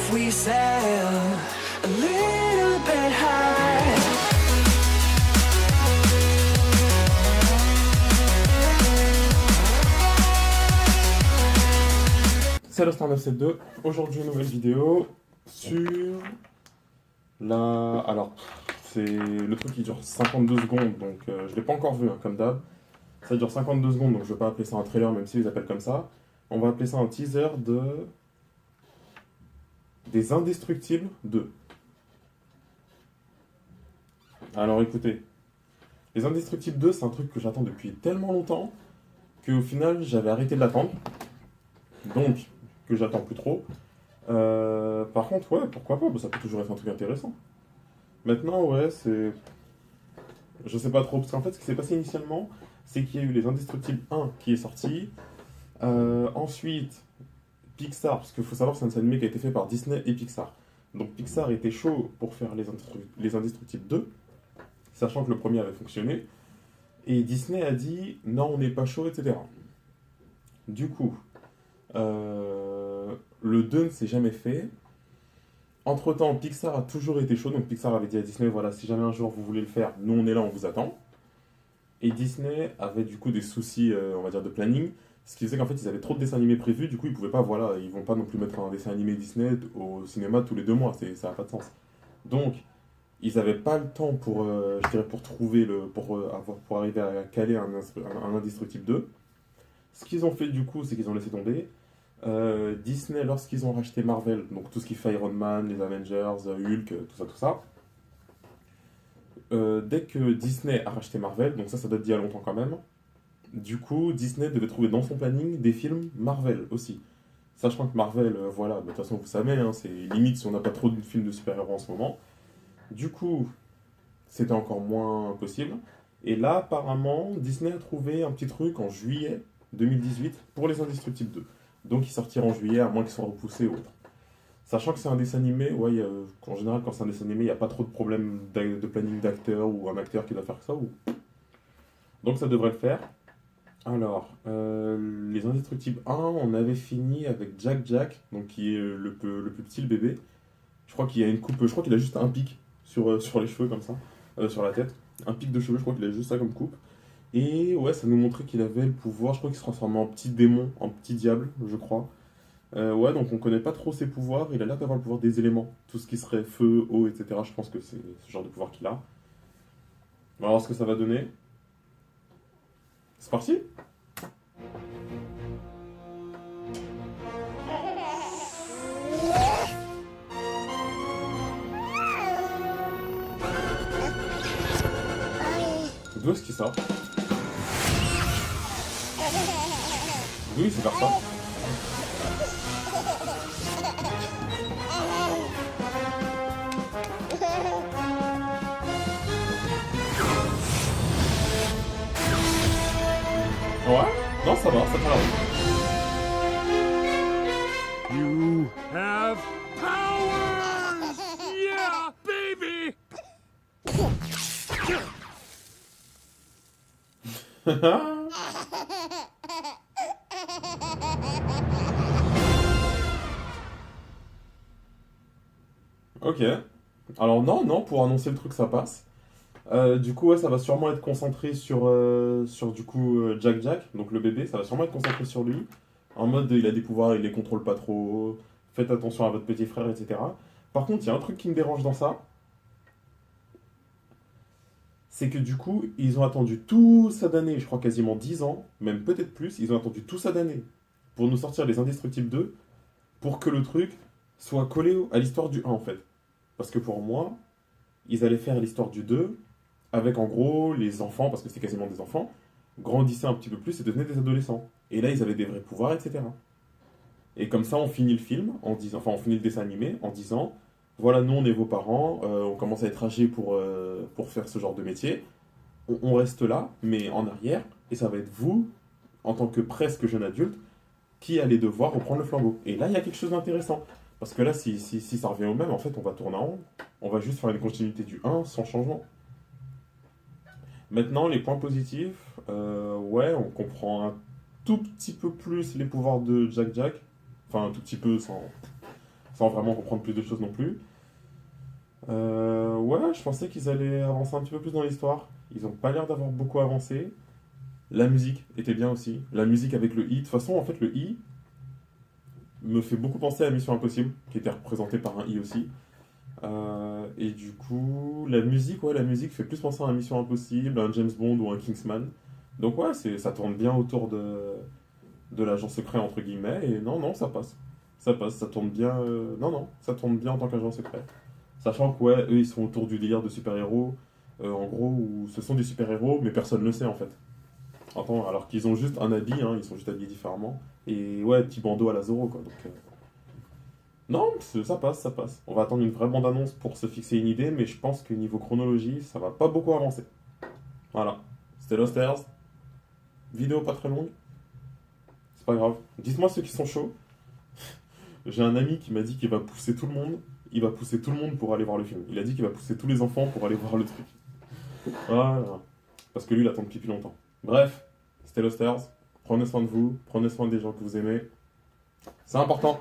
if we sail a little bit high? Salut Star 972, aujourd'hui une nouvelle vidéo sur la... Alors, c'est le truc qui dure 52 secondes, donc je l'ai pas encore vu comme d'hab. Ça dure 52 secondes, donc je vais pas appeler ça un trailer même s'ils appellent comme ça. On va appeler ça un teaser des Indestructibles 2. Alors écoutez, les Indestructibles 2 c'est un truc que j'attends depuis tellement longtemps qu'au final j'avais arrêté de l'attendre. Donc, que j'attends plus trop. Par contre, ouais, pourquoi pas, bah, ça peut toujours être un truc intéressant. Maintenant, ouais, c'est... Je sais pas trop, parce qu'en fait, ce qui s'est passé initialement, c'est qu'il y a eu les Indestructibles 1 qui est sorti. Ensuite, Pixar, parce qu'il faut savoir que c'est un dessin animé qui a été fait par Disney et Pixar. Donc Pixar était chaud pour faire les Indestructibles 2, sachant que le premier avait fonctionné. Et Disney a dit, non, on n'est pas chaud, etc. Du coup... le 2 ne s'est jamais fait. Entre-temps, Pixar a toujours été chaud. Donc Pixar avait dit à Disney, voilà, si jamais un jour vous voulez le faire, nous on est là, on vous attend. Et Disney avait du coup des soucis, on va dire, de planning. Ce qui faisait qu'en fait, ils avaient trop de dessins animés prévus. Du coup, ils pouvaient pas, voilà, ils vont pas non plus mettre un dessin animé Disney au cinéma tous les 2 mois. Ça n'a pas de sens. Donc, ils n'avaient pas le temps pour, je dirais, pour trouver pour arriver à caler un Indestructible 2. Ce qu'ils ont fait du coup, c'est qu'ils ont laissé tomber. Disney, lorsqu'ils ont racheté Marvel, donc tout ce qui fait Iron Man, les Avengers, Hulk, tout ça, dès que Disney a racheté Marvel, donc ça date d'il y a longtemps quand même, du coup, Disney devait trouver dans son planning des films Marvel aussi. Sachant que Marvel, voilà, de toute façon, vous savez, hein, c'est limite si on n'a pas trop de films de super-héros en ce moment. Du coup, c'était encore moins possible. Et là, apparemment, Disney a trouvé un petit truc en juillet 2018 pour les Indestructibles 2. Donc il sortira en juillet, à moins qu'ils soient repoussés ou autre. Sachant que c'est un dessin animé, ouais, en général, quand c'est un dessin animé, il n'y a pas trop de problème de planning d'acteur ou un acteur qui doit faire ça. Donc ça devrait le faire. Alors, les Indestructibles 1, on avait fini avec Jack Jack, donc qui est le plus petit, le bébé. Je crois qu'il y a une coupe, je crois qu'il a juste un pic sur les cheveux comme ça, sur la tête. Un pic de cheveux, je crois qu'il a juste ça comme coupe. Et ouais, ça nous montrait qu'il avait le pouvoir, je crois qu'il se transformait en petit démon, en petit diable, je crois. Ouais, donc on connaît pas trop ses pouvoirs, il a l'air d'avoir le pouvoir des éléments. Tout ce qui serait feu, eau, etc. Je pense que c'est ce genre de pouvoir qu'il a. On va voir ce que ça va donner. C'est parti? D'où est-ce qu'il sort? Oui, c'est faire ça. Ouais? Non, ça va, ça tient la route. You have powers! Yeah, baby! Ok. Alors non, pour annoncer le truc, ça passe. Du coup, ouais, ça va sûrement être concentré sur du coup Jack Jack, donc le bébé, ça va sûrement être concentré sur lui. En mode, il a des pouvoirs, il les contrôle pas trop, faites attention à votre petit frère, etc. Par contre, il y a un truc qui me dérange dans ça, c'est que du coup, ils ont attendu tout ça d'année, je crois quasiment 10 ans, même peut-être plus, ils ont attendu tout ça d'année pour nous sortir les Indestructibles 2, pour que le truc soit collé à l'histoire du 1 en fait. Parce que pour moi, ils allaient faire l'histoire du 2 avec en gros les enfants, parce que c'est quasiment des enfants, grandissaient un petit peu plus et devenaient des adolescents. Et là, ils avaient des vrais pouvoirs, etc. Et comme ça, on finit le film, enfin on finit le dessin animé en disant, voilà, nous on est vos parents, on commence à être âgés pour faire ce genre de métier, on reste là, mais en arrière, et ça va être vous, en tant que presque jeune adulte, qui allez devoir reprendre le flambeau. Et là, il y a quelque chose d'intéressant. Parce que là, si ça revient au même, en fait, on va tourner en rond. On va juste faire une continuité du 1 sans changement. Maintenant, les points positifs, ouais, on comprend un tout petit peu plus les pouvoirs de Jack Jack. Enfin, un tout petit peu, sans vraiment comprendre plus de choses non plus. Ouais, je pensais qu'ils allaient avancer un petit peu plus dans l'histoire. Ils ont pas l'air d'avoir beaucoup avancé. La musique était bien aussi. La musique avec le I. De toute façon, en fait, le I me fait beaucoup penser à Mission Impossible, qui était représentée par un I aussi. Et du coup, ouais, la musique fait plus penser à un Mission Impossible, à un James Bond ou un Kingsman. Donc ouais, ça tourne bien autour de l'agent secret, entre guillemets. Et non, non, ça passe. Ça passe, ça tourne bien. Non, non, ça tourne bien en tant qu'agent secret. Sachant que, ouais, eux, ils sont autour du délire de super-héros. En gros, où ce sont des super-héros, mais personne ne le sait en fait. Attends, alors qu'ils ont juste un habit, hein, ils sont juste habillés différemment. Et ouais, petit bandeau à la Zorro, quoi. Donc, non, ça passe, ça passe. On va attendre une vraie bande-annonce pour se fixer une idée, mais je pense que niveau chronologie, ça va pas beaucoup avancer. Voilà. C'était Lost Earth. Vidéo pas très longue. C'est pas grave. Dites-moi ceux qui sont chauds. J'ai un ami qui m'a dit qu'il va pousser tout le monde. Il va pousser tout le monde pour aller voir le film. Il a dit qu'il va pousser tous les enfants pour aller voir le truc. Voilà. Parce que lui, il attend depuis longtemps. Bref, c'était Lost Earth. Prenez soin de vous. Prenez soin des gens que vous aimez. C'est important.